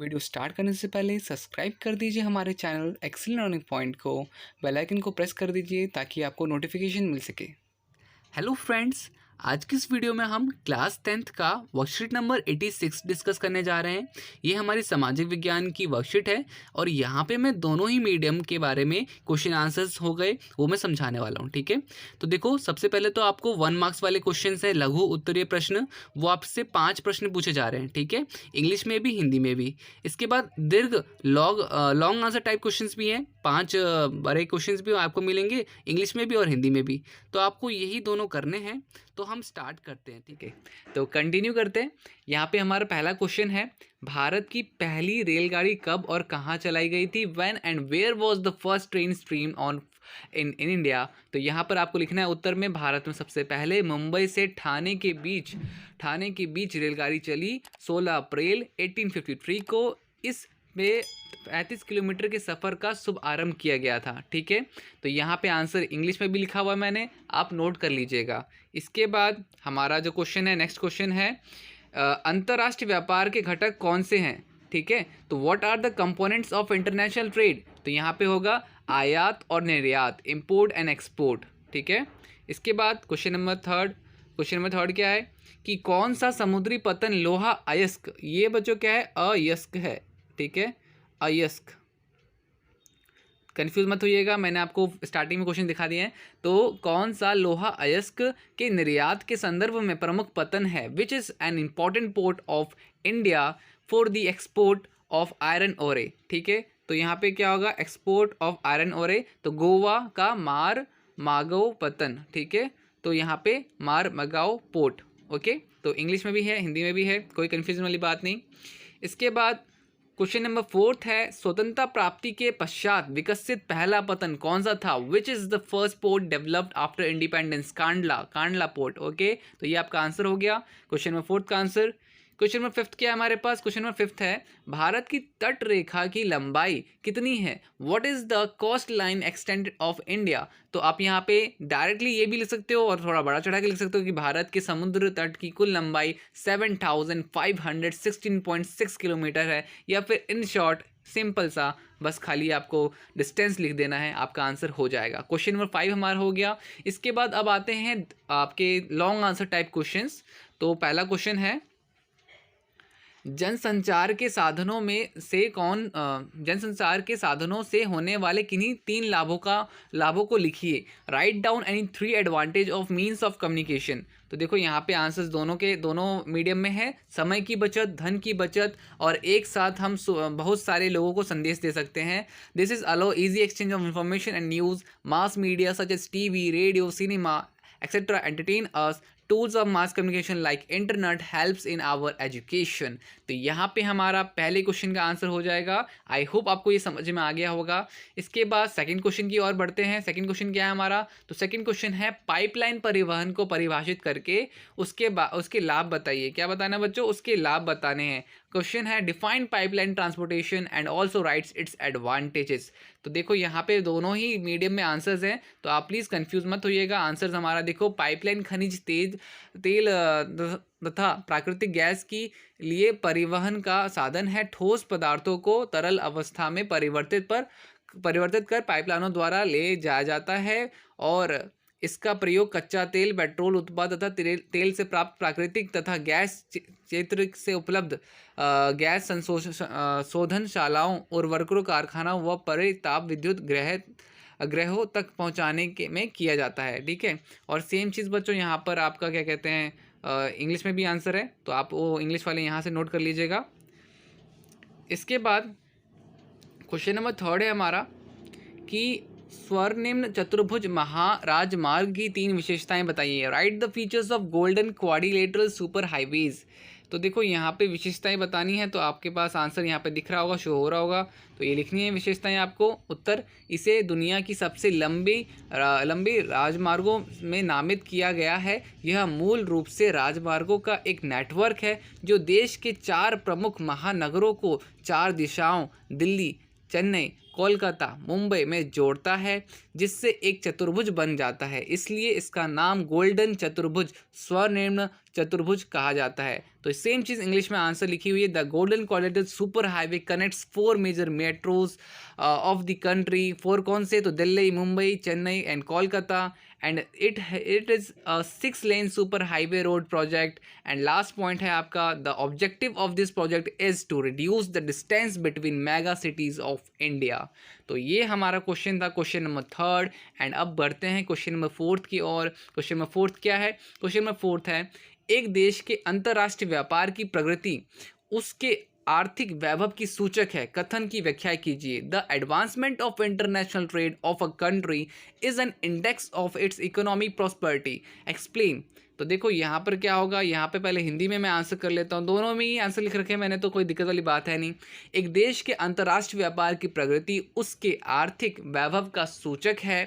Video start करने से पहले सब्सक्राइब कर दीजिए हमारे चैनल एक्सेल लर्निंग पॉइंट को। बेल आइकन को प्रेस कर दीजिए ताकि आपको नोटिफिकेशन मिल सके। हेलो फ्रेंड्स, आज की इस वीडियो में हम क्लास 10th का वर्कशीट नंबर 86 डिस्कस करने जा रहे हैं। ये हमारी सामाजिक विज्ञान की वर्कशीट है और यहाँ पे मैं दोनों ही मीडियम के बारे में क्वेश्चन आंसर्स हो गए वो मैं समझाने वाला हूँ। ठीक है, तो देखो सबसे पहले तो आपको 1 मार्क्स वाले क्वेश्चन है, लघु उत्तरीय प्रश्न, वो आपसे 5 प्रश्न पूछे जा रहे हैं। ठीक है, इंग्लिश में भी हिंदी में भी। इसके बाद दीर्घ लॉन्ग आंसर टाइप क्वेश्चन भी हैं, 5 बड़े क्वेश्चन भी आपको मिलेंगे इंग्लिश में भी और हिंदी में भी। तो आपको यही दोनों करने हैं। तो हम स्टार्ट करते हैं। ठीक है, तो कंटिन्यू करते हैं। यहाँ पे हमारा पहला क्वेश्चन है, भारत की पहली रेलगाड़ी कब और कहाँ चलाई गई थी? When and where was the first train stream on in India? तो यहाँ पर आपको लिखना है उत्तर में, भारत में सबसे पहले मुंबई से ठाणे के बीच रेलगाड़ी चली 16 अप्रैल 1853 को। इस पे 35 किलोमीटर के सफ़र का शुभ आरंभ किया गया था। ठीक है, तो यहाँ पे आंसर इंग्लिश में भी लिखा हुआ है मैंने, आप नोट कर लीजिएगा। इसके बाद हमारा जो क्वेश्चन है, नेक्स्ट क्वेश्चन है, अंतर्राष्ट्रीय व्यापार के घटक कौन से हैं? ठीक है, तो what are the components of international trade? तो यहाँ पे होगा आयात और निर्यात, इम्पोर्ट एंड एक्सपोर्ट। ठीक है, इसके बाद क्वेश्चन नंबर थर्ड क्या है कि कौन सा समुद्री पतन लोहा अयस्क, ये बच्चों क्या है, अयस्क है। ठीक है, अयस्क, कन्फ्यूज मत होइएगा, मैंने आपको स्टार्टिंग में क्वेश्चन दिखा दिए हैं। तो कौन सा लोहा अयस्क के निर्यात के संदर्भ में प्रमुख पतन है? Which is an important port of India for the export of iron ओरे? ठीक है, तो यहाँ पे क्या होगा, एक्सपोर्ट ऑफ आयरन ओरे, तो गोवा का मार मागो पतन। ठीक है, तो यहाँ पे मार मगाओ पोर्ट। ओके, तो इंग्लिश में भी है, हिंदी में भी है, कोई कन्फ्यूजन वाली बात नहीं। इसके बाद क्वेश्चन नंबर 4 है, स्वतंत्रता प्राप्ति के पश्चात विकसित पहला पतन कौन सा था? Which is the first port developed after independence? Kandla port. Okay, तो ये आपका आंसर हो गया क्वेश्चन नंबर 4 का आंसर। क्वेश्चन नंबर 5 क्या है हमारे पास? क्वेश्चन नंबर 5 है, भारत की तट रेखा की लंबाई कितनी है? What is the coastline extend of India? तो आप यहाँ पे डायरेक्टली ये भी लिख सकते हो और थोड़ा बड़ा चढ़ा के लिख सकते हो कि भारत के समुद्र तट की कुल लंबाई 7516.6 किलोमीटर है, या फिर इन शॉर्ट सिंपल सा बस खाली आपको डिस्टेंस लिख देना है, आपका आंसर हो जाएगा। क्वेश्चन नंबर 5 हमारा हो गया। इसके बाद अब आते हैं आपके लॉन्ग आंसर टाइप क्वेश्चंस। तो पहला क्वेश्चन है, जनसंचार के साधनों से होने वाले किन्हीं 3 लाभों को लिखिए। Write down any 3 advantage of means of communication. तो देखो यहाँ पे आंसर्स दोनों मीडियम में है, समय की बचत, धन की बचत, और एक साथ हम बहुत सारे लोगों को संदेश दे सकते हैं। This is allow easy exchange of information and news, mass media such as TV, radio, cinema etc. entertain us. Tools of mass communication like internet helps in our education. तो यहाँ पे हमारा पहले क्वेश्चन का आंसर हो जाएगा। I hope आपको ये समझ में आ गया होगा। इसके बाद सेकंड क्वेश्चन की ओर बढ़ते हैं। सेकंड क्वेश्चन क्या है हमारा? तो सेकंड क्वेश्चन है, पाइपलाइन परिवहन को परिभाषित करके उसके लाभ बताइए। क्या बताना बच्चों? उसके लाभ बताने हैं। क्वेश्चन है, define pipeline transportation and also rights its advantages. तो देखो यहाँ पे दोनों ही मीडियम में आंसर्स हैं, तो आप प्लीज़ कंफ्यूज मत होइएगा। आंसर्स हमारा देखो, पाइपलाइन खनिज तेल तथा प्राकृतिक गैस की लिए परिवहन का साधन है। ठोस पदार्थों को तरल अवस्था में परिवर्तित कर पाइपलाइनों द्वारा ले जाया जाता है, और इसका प्रयोग कच्चा तेल, पेट्रोल उत्पाद तथा तेल से प्राप्त प्राकृतिक तथा गैस क्षेत्र से उपलब्ध गैस शोधनशालाओं, उर्वरकों, कारखानाओं व परिताप विद्युत ग्रहों तक पहुंचाने में किया जाता है। ठीक है, और सेम चीज़ बच्चों यहाँ पर आपका क्या कहते हैं, इंग्लिश में भी आंसर है, तो आप वो इंग्लिश वाले यहाँ से नोट कर लीजिएगा। इसके बाद क्वेश्चन नंबर 3 है हमारा कि स्वर्णिम चतुर्भुज महाराजमार्ग की 3 विशेषताएं बताइए। Right the features of golden quadrilateral super highways. तो देखो यहाँ पे विशेषताएं बतानी है, तो आपके पास आंसर यहाँ पे दिख रहा होगा, शो हो रहा होगा, तो ये लिखनी है विशेषताएं आपको। उत्तर, इसे दुनिया की सबसे लंबी राजमार्गों में नामित किया गया है। यह मूल रूप से राजमार्गों का एक नेटवर्क है जो देश के 4 प्रमुख महानगरों को 4 दिशाओं दिल्ली, चेन्नई, कोलकाता, मुंबई में जोड़ता है, जिससे एक चतुर्भुज बन जाता है। इसलिए इसका नाम गोल्डन चतुर्भुज, स्वर्णिम चतुर्भुज कहा जाता है। तो सेम चीज़ इंग्लिश में आंसर लिखी हुई है। The golden quadrant super highway connects 4 major metros of the country. 4 कौन से? तो Delhi, Mumbai, Chennai and Kolkata. And it is 6 lane super highway road project. And last point है आपका, the objective of this project is to reduce the distance between mega cities of India. तो ये हमारा question था, question number 3rd। And अब बढ़ते हैं question number 4th की ओर। क्वेश्चन नंबर 4th क्या है? क्वेश्चन नंबर 4th है, एक देश के अंतर्राष्ट्रीय व्यापार की प्रगति उसके आर्थिक वैभव की सूचक है। कथन की व्याख्या कीजिए। The advancement of international trade of a country is an index of its economic prosperity. Explain. तो देखो यहाँ पर क्या होगा, यहाँ पे पहले हिंदी में मैं आंसर कर लेता हूँ, दोनों में ही आंसर लिख रखे हैं मैंने, तो कोई दिक्कत वाली बात है नहीं। एक देश के अंतर्राष्ट्रीय व्यापार की प्रगति उसके आर्थिक वैभव का सूचक है।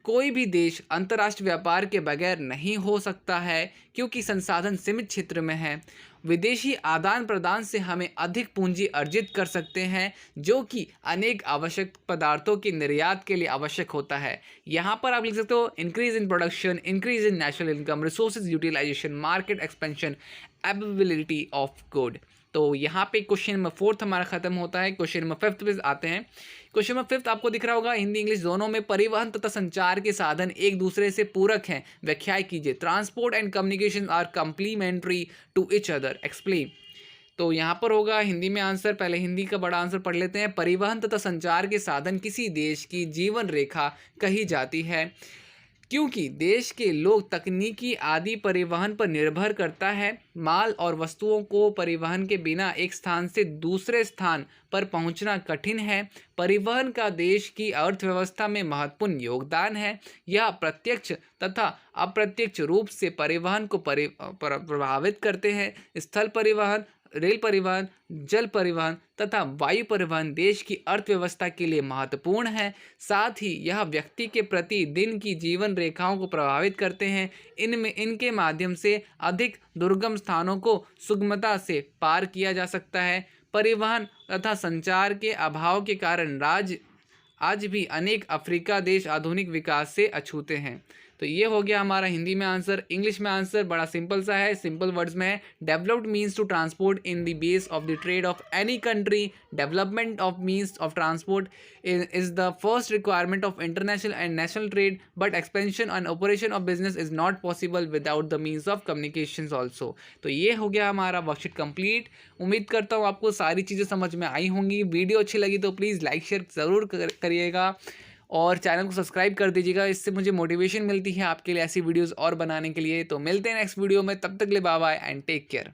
कोई भी देश अंतर्राष्ट्रीय व्यापार के बगैर नहीं हो सकता है, क्योंकि संसाधन सीमित क्षेत्र में है। विदेशी आदान प्रदान से हमें अधिक पूंजी अर्जित कर सकते हैं, जो कि अनेक आवश्यक पदार्थों के निर्यात के लिए आवश्यक होता है। यहाँ पर आप लिख सकते हो increase in production, increase in national income, resources utilization, market expansion, availability of good. तो यहाँ पे क्वेश्चन नंबर 4th हमारा खत्म होता है। क्वेश्चन नंबर 5th पे आते हैं। क्वेश्चन नंबर 5th आपको दिख रहा होगा, हिंदी इंग्लिश दोनों में परिवहन तथा संचार के साधन एक दूसरे से पूरक हैं। व्याख्याएं कीजिए। Transport and communication are complementary to each other. Explain. तो यहाँ पर होगा हिंदी में आंसर, पहले हिंदी का बड़ा आंसर पढ़ लेते हैं। परिवहन तथा संचार के साधन किसी देश की जीवन रेखा कही जाती है, क्योंकि देश के लोग तकनीकी आदि परिवहन पर निर्भर करता है। माल और वस्तुओं को परिवहन के बिना एक स्थान से दूसरे स्थान पर पहुंचना कठिन है। परिवहन का देश की अर्थव्यवस्था में महत्वपूर्ण योगदान है। यह प्रत्यक्ष तथा अप्रत्यक्ष रूप से परिवहन को प्रभावित करते हैं। स्थल परिवहन, रेल परिवहन, जल परिवहन तथा वायु परिवहन देश की अर्थव्यवस्था के लिए महत्वपूर्ण है। साथ ही यह व्यक्ति के प्रति दिन की जीवन रेखाओं को प्रभावित करते हैं। इनके माध्यम से अधिक दुर्गम स्थानों को सुगमता से पार किया जा सकता है। परिवहन तथा संचार के अभाव के कारण आज भी अनेक अफ्रीका देश आधुनिक विकास से अछूते हैं। तो ये हो गया हमारा हिंदी में आंसर। इंग्लिश में आंसर बड़ा सिंपल सा है, सिंपल वर्ड्स में है। Developed means to transport in the base of the trade of any country. Development of means of transport is the first requirement of international and national trade, but expansion and operation of business is not possible without the means of communication also. तो ये हो गया हमारा worksheet complete. उम्मीद करता हूँ आपको सारी चीज़ें समझ में आई होंगी। वीडियो अच्छी लगी तो प्लीज़ लाइक शेयर ज़रूर करिएगा और चैनल को सब्सक्राइब कर दीजिएगा। इससे मुझे मोटिवेशन मिलती है आपके लिए ऐसी वीडियोस और बनाने के लिए। तो मिलते हैं नेक्स्ट वीडियो में, तब तक के लिए bye bye and take care.